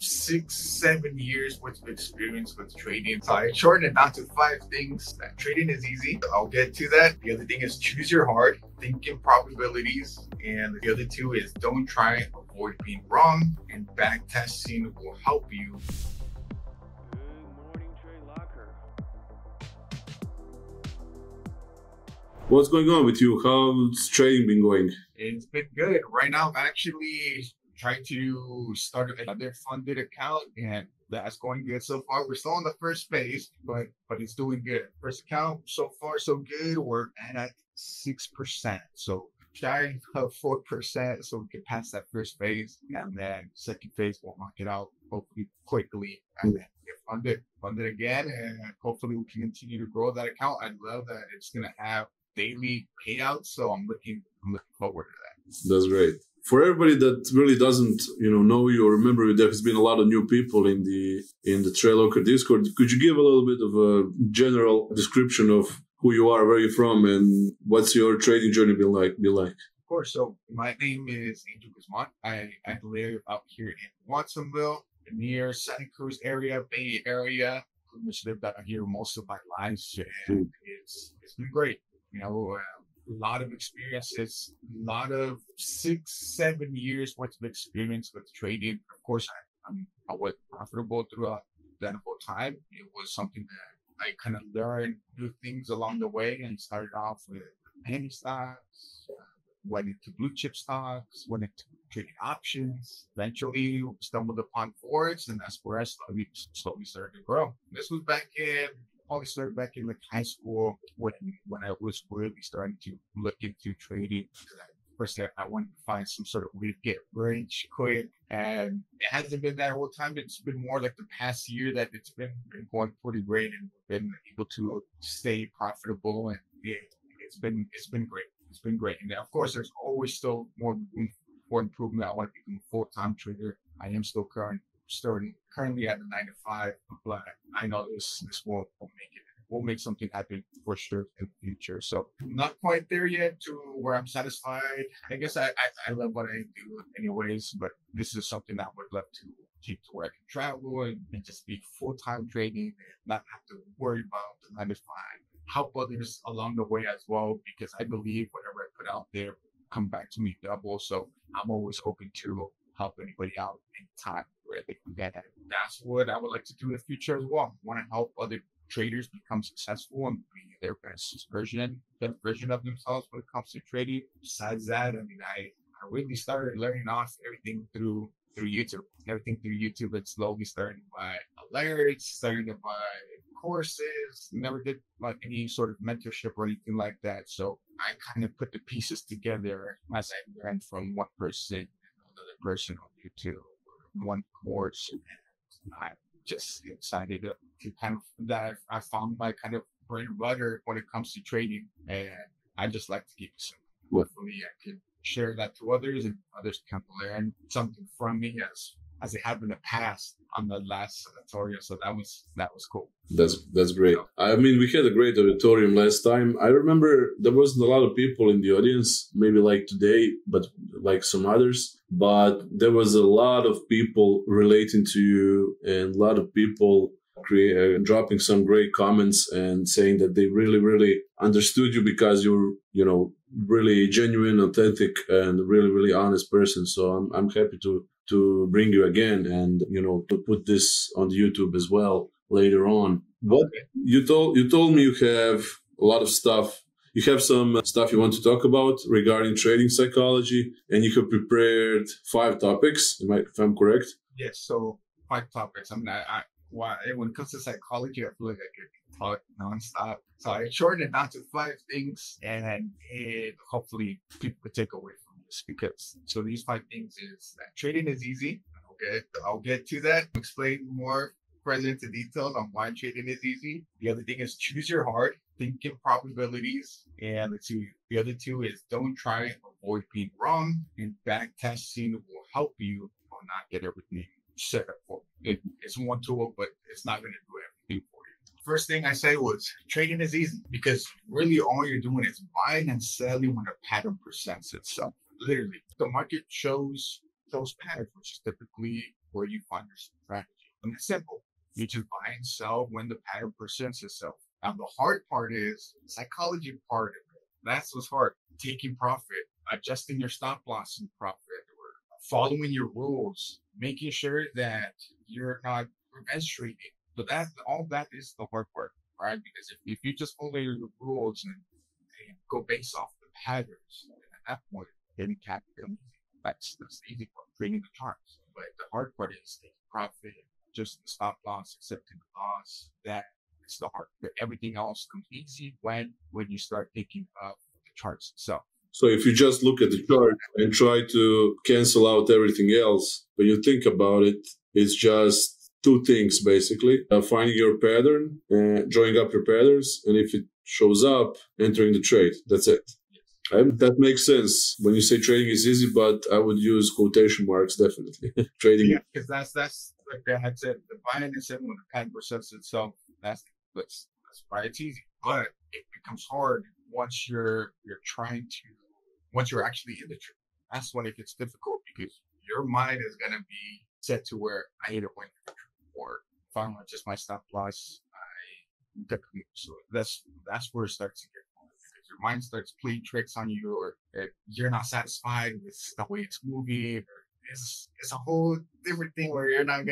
6, 7 years worth of experience with trading. So I shortened it down to 5 things. That trading is easy. I'll get to that. The other thing is choose your heart, think in probabilities. And the other two is don't try, avoid being wrong. And back testing will help you. Good morning, TradeLocker. What's going on with you? How's trading been going? It's been good. Right now, I'm actually trying to start another funded account, and that's going good so far. We're still in the first phase, but it's doing good. First account, so far so good. We're at 6%, so shy of 4%, so we can pass that first phase, and then second phase we'll knock it out hopefully quickly, and then get funded again, and hopefully we can continue to grow that account. I love that it's gonna have daily payouts, so I'm looking forward to that. That's great. For everybody that really doesn't, know you or remember you, there has been a lot of new people in the TradeLocker Discord. Could you give a little bit of a general description of who you are, where you're from, and what's your trading journey been like? Of course. So my name is Angel Guzman. I live out here in Watsonville, near Santa Cruz area, Bay Area. Pretty much lived out here most of my life, and it's been great. A lot of experiences, a lot of 6, 7 years worth of experience with trading. Of course, I was profitable throughout that whole time. It was something that I kind of learned new things along the way, and started off with penny stocks, went into blue chip stocks, went into trading options. Eventually stumbled upon forex, and that's where I slowly started to grow. This was probably started back in like high school when I was really starting to look into trading. First, I wanted to find some sort of way to get rich quick, and it hasn't been that whole time. It's been more like the past year that it's been going pretty great, and been able to stay profitable, and it's been great. It's been great, and of course, there's always still more room for improvement. I want to become a full-time trader. I am still currently at the 9 to 5, but I know this will make it. We'll make something happen for sure in the future. So not quite there yet to where I'm satisfied. I guess I love what I do anyways, but this is something that I would love to keep to where I can travel and just be full-time trading, not have to worry about the 9 to 5. Help others along the way as well, because I believe whatever I put out there come back to me double. So I'm always open to help anybody out anytime where they can get it. That's what I would like to do in the future as well. I want to help other traders become successful and be their best version of themselves when it comes to trading. Besides that, I really started learning off everything through YouTube. And slowly starting by alerts, starting by courses. Never did like any sort of mentorship or anything like that. So I kind of put the pieces together as I learned from one person, another person on YouTube, one course. And I'm just excited to kind of that I found my kind of bread and butter when it comes to trading, and I just like to keep it simple. Hopefully, I can share that to others, and others can learn something from me as they have in the past on the last Auditorium. So that was cool. That's great. I mean, we had a great auditorium last time. I remember there wasn't a lot of people in the audience, maybe like today, but like some others. But there was a lot of people relating to you, and a lot of people dropping some great comments and saying that they really, really understood you because you're, really genuine, authentic, and really, really honest person. So I'm happy to bring you again, and to put this on the YouTube as well later on. What you told me you have a lot of stuff. You have some stuff you want to talk about regarding trading psychology, and you have prepared 5 topics. If I'm correct? Yes. So 5 topics. When it comes to psychology, I feel like I could talk nonstop. So I shortened it down to 5 things, and hopefully people could take away from this. So these 5 things is that trading is easy. I'll get to that. Explain more further into details on why trading is easy. The other thing is choose your heart, think in probabilities. And the other two is don't try, avoid being wrong. And back testing will help you or not get everything set up for you. It's one tool, but it's not going to do everything for you. First thing I said was trading is easy, because really all you're doing is buying and selling when a pattern presents itself. Literally, the market shows patterns, which is typically where you find your strategy. And it's simple. You just buy and sell when the pattern presents itself. Now, the hard part is the psychology part of it. That's what's hard. Taking profit, adjusting your stop loss and profit, or following your rules, making sure that you're not revenge trading. So that all that is the hard part, right? Because if you just follow your rules and go based off the patterns, at that point, hitting capital, that's the easy part, trading the charts. But the hard part is taking profit, just the stop loss, accepting the loss. That is the hard. But everything else comes easy when you start taking up the charts itself. So if you just look at the chart and try to cancel out everything else, when you think about it, it's just two things basically: finding your pattern, drawing up your patterns, and if it shows up, entering the trade. That's it. That makes sense when you say trading is easy, but I would use quotation marks definitely. Trading. Yeah, because that's like I had said, the buying and selling when the pattern presents itself. That's why it's easy, but it becomes hard once you're trying to once you're actually in the trade. That's when it gets difficult because your mind is gonna be set to where I either win or if I'm just my stop loss, so that's where it starts to get hard because your mind starts playing tricks on you, or if you're not satisfied with the way it's moving. Or it's a whole different thing where you're not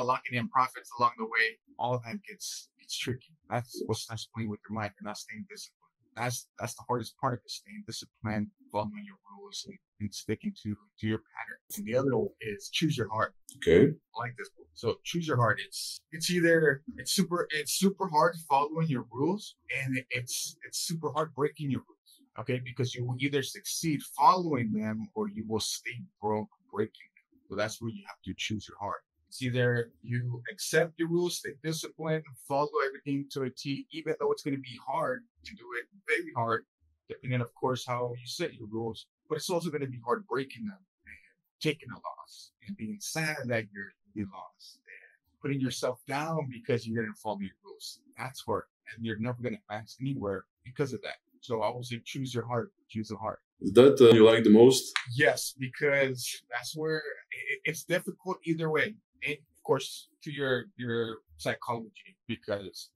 locking in profits along the way. All of that gets tricky. That's what starts playing with your mind and not staying disciplined. That's the hardest part is staying disciplined, following your rules, and sticking to your pattern. And the other one is choose your heart. Okay. I like this one. So choose your heart. It's either it's super hard following your rules, and it's super hard breaking your rules. Okay, because you will either succeed following them or you will stay broke breaking them. So that's where you have to choose your heart. It's either you accept your rules, stay disciplined, follow everything to a T, even though it's going to be hard to do it, very hard, depending, of course, how you set your rules. But it's also going to be hard breaking them and taking a loss and being sad that you lost and putting yourself down because you didn't follow your rules. That's hard, and you're never going to advance anywhere because of that. So I will say choose your heart, choose the heart. Is that you like the most? Yes, because that's where it's difficult either way. And of course, to your psychology, because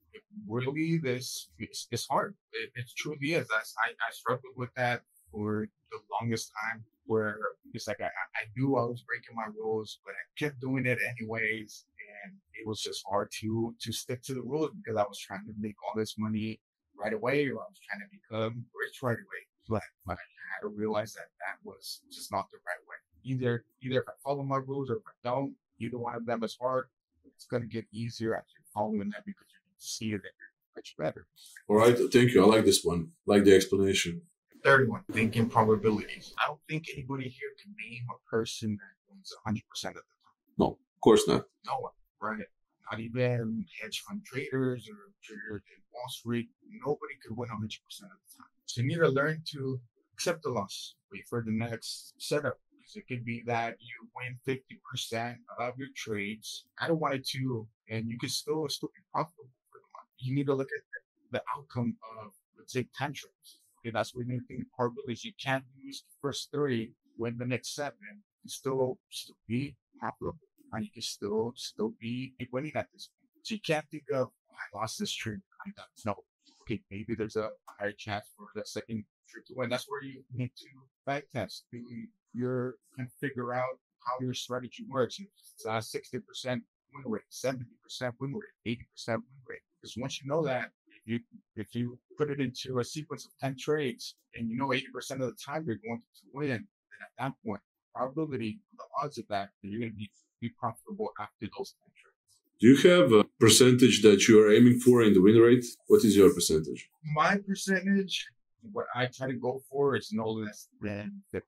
really this is hard. It truly is. I struggled with that for the longest time, where it's like I knew I was breaking my rules, but I kept doing it anyways, and it was just hard to stick to the rules because I was trying to make all this money right away, or I was trying to become rich right away. But I had to realize that was just not the right way. Either if I follow my rules or if I don't, either one of them is hard. It's going to get easier as you're following them because you can see that you're much better. All right, thank you. I like this one. I like the explanation. Third one, thinking probabilities. I don't think anybody here can name a person that wins 100% of the time. No, of course not. No one, right? Not even hedge fund traders or traders in Wall Street. Nobody could win 100% of the time. So you need to learn to accept the loss, wait for the next setup. Because it could be that you win 50% of your trades. I don't want it to, and you can still be profitable for the month. You need to look at the outcome of, let's say, 10 trades. Okay, that's where you think probabilities. You can't lose the first 3, win the next 7, and still be profitable. And you can still be winning at this point. So you can't think of, I lost this trade. No. Okay, maybe there's a higher chance for the second trade to win. That's where you need to backtest. You can figure out how your strategy works. It's 60% win rate, 70% win rate, 80% win rate. Because once you know that, if you put it into a sequence of 10 trades and you know 80% of the time you're going to win, then at that point, probability, the odds of that, you're going to be profitable after those 10 trades. Do you have a percentage that you are aiming for in the win rate? What is your percentage? My percentage, what I try to go for is no less than 50%.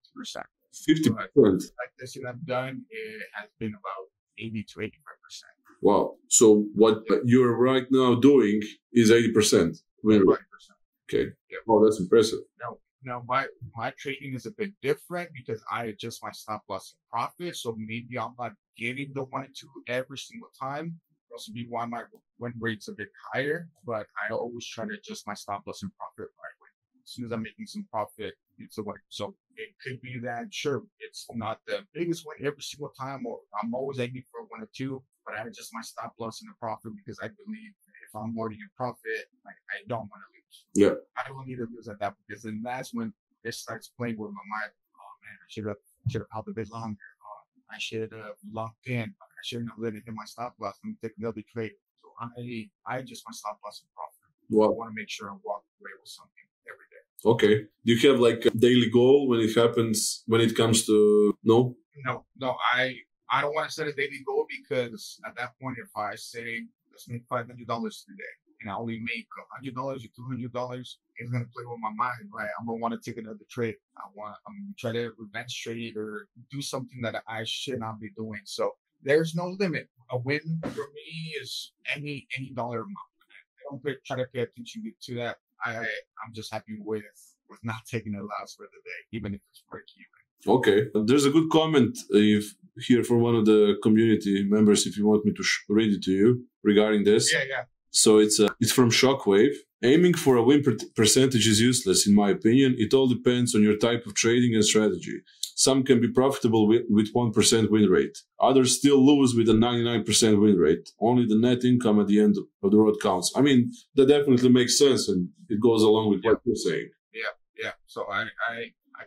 50%. Like this that I've done, it has been about 80 to 85%. Wow. So what you're right now doing is 80% win rate. 80%. Okay. Yep. Oh, that's impressive. Now my trading is a bit different because I adjust my stop loss and profit. So maybe I'm not getting the 1 and 2 every single time. Also be why my win rate's a bit higher, but I always try to adjust my stop loss and profit right away. as soon as I'm making some profit, it's a win. So it could be that, sure, it's not the biggest win every single time, or I'm always aiming for one or two, but I adjust my stop loss in the profit because I believe if I'm already in profit, I don't want to lose. Yeah. I don't need to lose at that, because then that's when it starts playing with my mind. Oh man, I should have held a bit longer. I should have locked in. I shouldn't have let it hit my stop loss and take another trade. So I adjust my stop loss and profit. Wow. I want to make sure I walk away with something every day. Okay. Do you have like a daily goal when it comes to no? No, I don't want to set a daily goal, because at that point, if I say let's make $500 today, and I only make $100 or $200, it's gonna play with my mind, right? I'm gonna want to take another trade. I'm gonna try to revenge trade or do something that I should not be doing. So there's no limit. A win for me is any dollar amount. I don't try to pay attention to that. I'm just happy with not taking a loss for the day, even if it's break even. Okay. There's a good comment here from one of the community members, if you want me to read it to you regarding this. Yeah. So it's from Shockwave. Aiming for a win percentage is useless, in my opinion. It all depends on your type of trading and strategy. Some can be profitable with 1% win rate. Others still lose with a 99% win rate. Only the net income at the end of the road counts. I mean, that definitely makes sense, and it goes along with what you're saying. Yeah. So I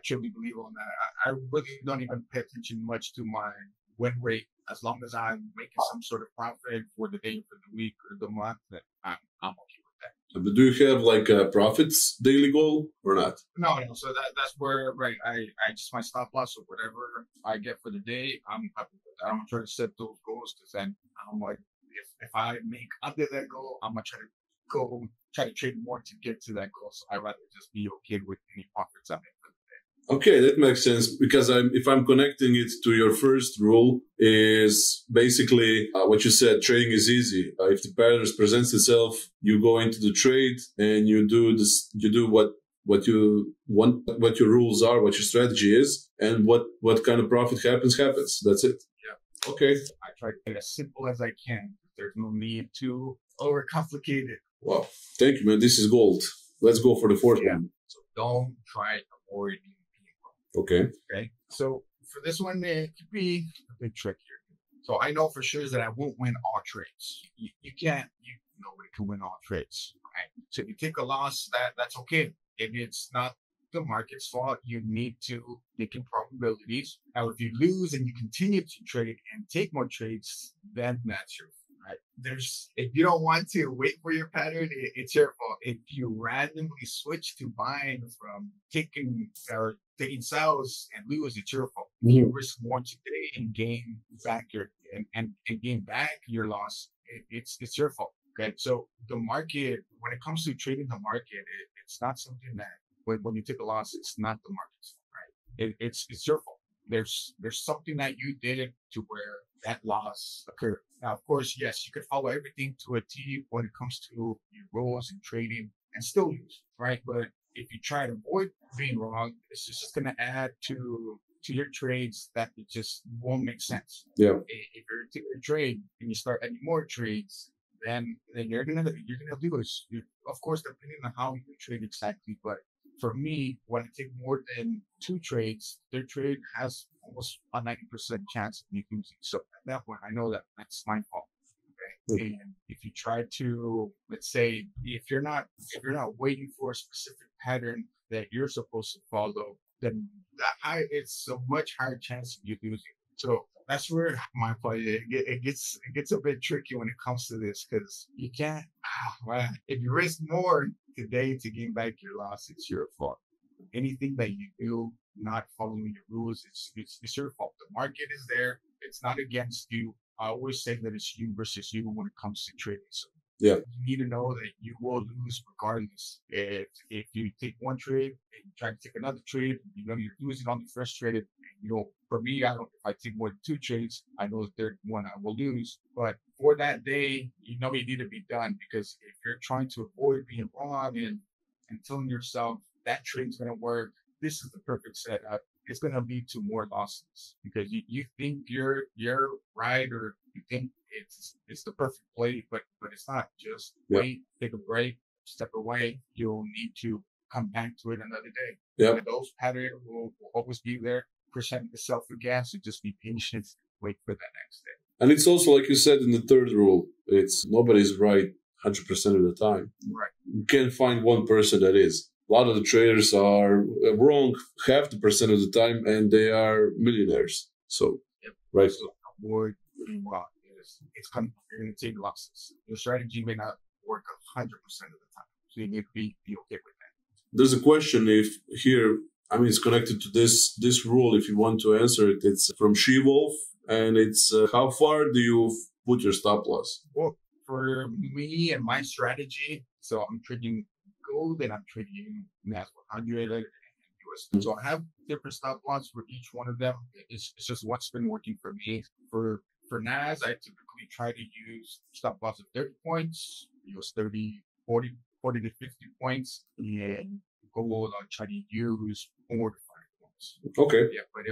truly believe on that. I really don't even pay attention much to my win rate, as long as I'm making some sort of profit for the day, for the week, or the month. That I'm okay with that. But do you have like a profits daily goal or not? No. So that's where, right, I just my stop loss or whatever I get for the day, I'm happy with that. I don't try to set those goals, because then I'm like, if I make under that goal, I'm gonna try to trade more to get to that goal. So I'd rather just be okay with any profits I make for the day. Okay, that makes sense, because if I'm connecting it to your first rule, is basically what you said. Trading is easy. If the pattern presents itself, you go into the trade and you do this. You do what you want, what your rules are, what your strategy is, and what kind of profit happens. That's it. Yeah. Okay. I try to get as simple as I can. There's no need to overcomplicate it. Wow. Thank you, man. This is gold. Let's go for the fourth one. So don't try avoiding people. Okay. So for this one, it could be a bit trickier. So I know for sure that I won't win all trades. You can't. Nobody can win all trades. Right? So if you take a loss, that's okay. If it's not the market's fault, you need to take in probabilities. Now, if you lose and you continue to trade and take more trades, then that's your fault. Right? If you don't want to wait for your pattern, it's your fault. If you randomly switch to buying from taking sales and lose, it's your fault. You risk more today and gain back your loss. It's your fault. Okay, so the market, when it comes to trading the market, it's not something that when you take a loss, it's not the market's fault, right? It's your fault. There's something that you did to where that loss occurred. Now, of course, yes, you could follow everything to a T when it comes to your rules and trading and still lose, right? But if you try to avoid being wrong, it's just going to add to your trades that it just won't make sense. Yeah. If you're taking a trade and you start adding more trades, then you're gonna lose. Of course, depending on how you trade exactly. But for me, when I take more than 2 trades, their trade has almost a 90% chance of me losing. So at that point, I know that that's my fault. Okay. And if you try to, let's say, if you're not waiting for a specific pattern that you're supposed to follow, then it's a much higher chance of you losing. So that's where my point is. It gets a bit tricky when it comes to this, because you can't. If you risk more today to gain back your loss, it's your fault. Anything that you do not following your rules, it's your fault. The market is there. It's not against you. I always say that it's you versus you when it comes to trading. So yeah, you need to know that you will lose regardless. If you take one trade and you try to take another trade, you're losing on the first trade. For me, if I take more than 2 trades, I know the third one I will lose. But for that day, you need to be done, because if you're trying to avoid being wrong and telling yourself that trade's going to work, this is the perfect setup, it's going to lead to more losses, because you think you're right, or you think it's the perfect play, but it's not. Just wait, take a break, step away. You'll need to come back to it another day. Yeah. And those patterns will always be there. Present yourself again, so just be patient, wait for the next day. And it's also, like you said in the third rule, it's nobody's right 100% of the time. Right. You can't find one person that is. A lot of the traders are wrong half the percent of the time, and they are millionaires. So, Yep. right. So avoid well, it's going to take losses. Your strategy may not work 100% of the time, so you need to be okay with that. There's a question if here, I mean, it's connected to this rule. If you want to answer it, it's from She-Wolf, and it's how far do you put your stop loss? Well, for me and my strategy, so I'm trading gold and I'm trading NASDAQ 100 and US. So I have different stop loss for each one of them. It's just what's been working for me. For NAS, I typically try to use stop loss of 30 points, use 30, 40 to 50 points, and gold, I'll try to use 4 to 5 points. Okay. Yeah, but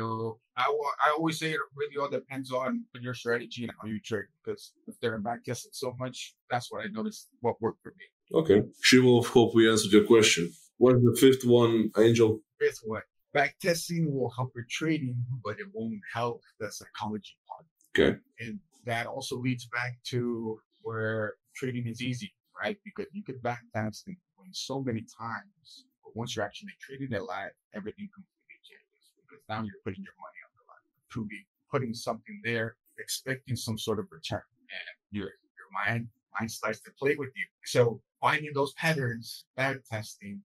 I always say it really all depends on your strategy and how you trade, because if they're backtesting so much, that's what I noticed what worked for me. Okay. She-Wolf, hope we answered your question. What's the fifth one, Angel? Fifth one, backtesting will help your trading, but it won't help the psychology part. Okay. And that also leads back to where trading is easy, right? Because you could backtest and win so many times, but once you're actually trading it live, everything completely changes, because now you're putting your money on the line, truly putting something there, expecting some sort of return, and your mind starts to play with you. So finding those patterns, backtesting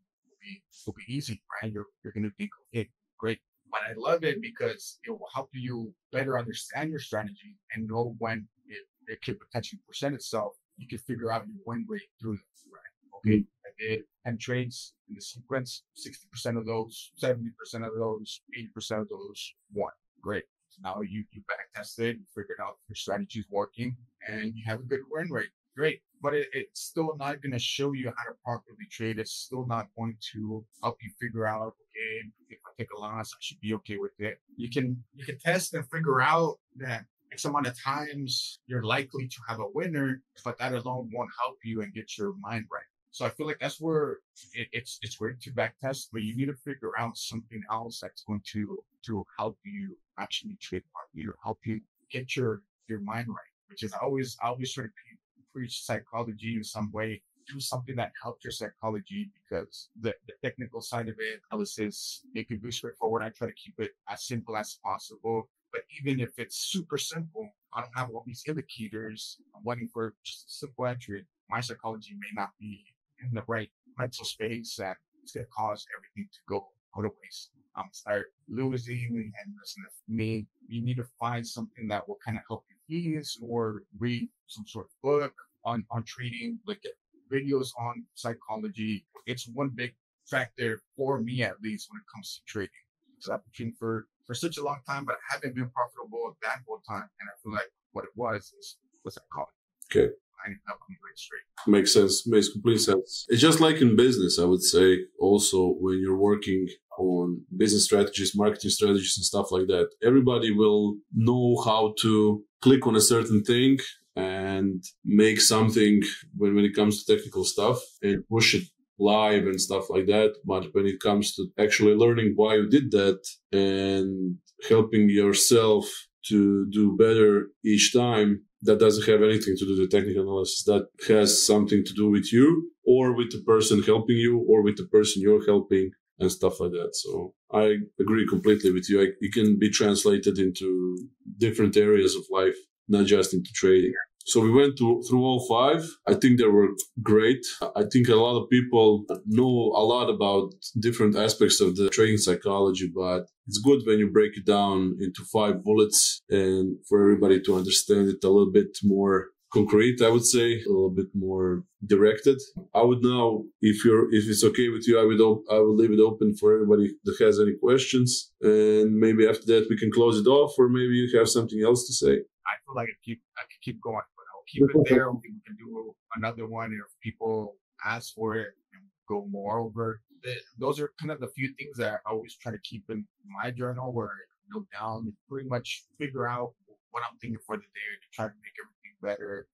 will be easy, right? You're going to think, okay, great. But I love it because it will help you better understand your strategy and know when it could potentially present itself. You can figure out your win rate through this, right? Okay, I did 10 trades in the sequence, 60% of those, 70% of those, 80% of those won. Great. So now you backtested, you figured out your strategy is working, and you have a good win rate. Great. But it's still not going to show you how to properly trade. It's still not going to help you figure out, okay, if I take a loss, I should be okay with it. You can test and figure out that X amount of times you're likely to have a winner, but that alone won't help you and get your mind right. So I feel like that's where it's great to backtest, but you need to figure out something else that's going to help you actually trade properly or help you get your mind right. Which is I always try to preach psychology in some way. Do something that helps your psychology, because the technical side of it, analysis, it could be straightforward. I try to keep it as simple as possible. But even if it's super simple, I don't have all these indicators. I'm waiting for just a simple entry. My psychology may not be in the right mental space, and it's going to cause everything to go to waste. I'm start losing, and listen to me. You need to find something that will kind of help you ease, or read some sort of book on trading, like videos on psychology. It's one big factor for me, at least, when it comes to trading. Because I've been trading for such a long time, but I haven't been profitable that whole time. And I feel like what it was psychology. Okay. I ended up on the right straight. Makes sense. Makes complete sense. It's just like in business, I would say, also when you're working on business strategies, marketing strategies, and stuff like that. Everybody will know how to click on a certain thing and make something when it comes to technical stuff and push it live and stuff like that. But when it comes to actually learning why you did that and helping yourself to do better each time, that doesn't have anything to do with technical analysis. That has something to do with you or with the person helping you or with the person you're helping and stuff like that. So I agree completely with you. It can be translated into different areas of life, not just into trading. So we went through all five. I think they were great. I think a lot of people know a lot about different aspects of the trading psychology, but it's good when you break it down into 5 bullets and for everybody to understand it a little bit more concrete, I would say, a little bit more directed. I would now, if it's okay with you, I would leave it open for everybody that has any questions, and maybe after that we can close it off, or maybe you have something else to say. I feel like I could keep going, but I'll keep it there. We can do another one if people ask for it and go more over. Those are kind of the few things that I always try to keep in my journal, where I note down and pretty much figure out what I'm thinking for the day to try to make everything better,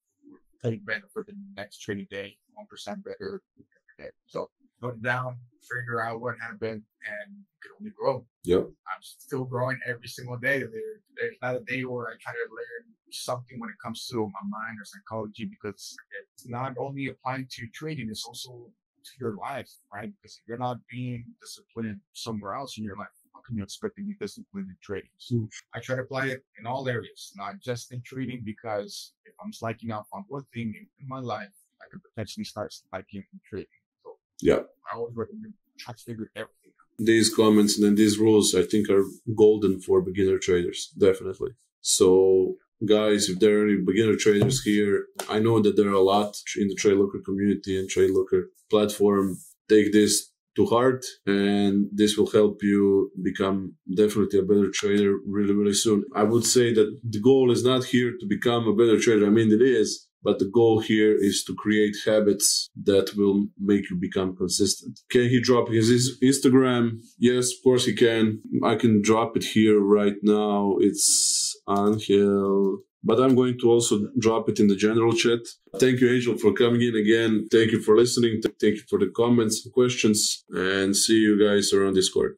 take better for the next trading day, 1% better every day. So put it down, figure out what happened, and you can only grow. Yep. I'm still growing every single day. There's not a day where I try to learn something when it comes to my mind or psychology, because it's not only applying to trading, it's also to your life, right? Because if you're not being disciplined somewhere else in your life, how can you expect to be disciplined in trading? So I try to apply it in all areas, not just in trading, because if I'm slacking out on one thing in my life, I could potentially start slacking in trading. So Yeah. I always recommend try to figure everything out. These comments and then these rules, I think, are golden for beginner traders, definitely. So, guys, if there are any beginner traders here, I know that there are a lot in the TradeLocker community and TradeLocker platform. Take this to heart, and this will help you become definitely a better trader really, really soon. I would say that the goal is not here to become a better trader. I mean, it is. But the goal here is to create habits that will make you become consistent. Can he drop his Instagram? Yes, of course he can. I can drop it here right now. It's Angel. But I'm going to also drop it in the general chat. Thank you, Angel, for coming in again. Thank you for listening. Thank you for the comments and questions. And see you guys around Discord.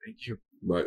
Thank you. Bye.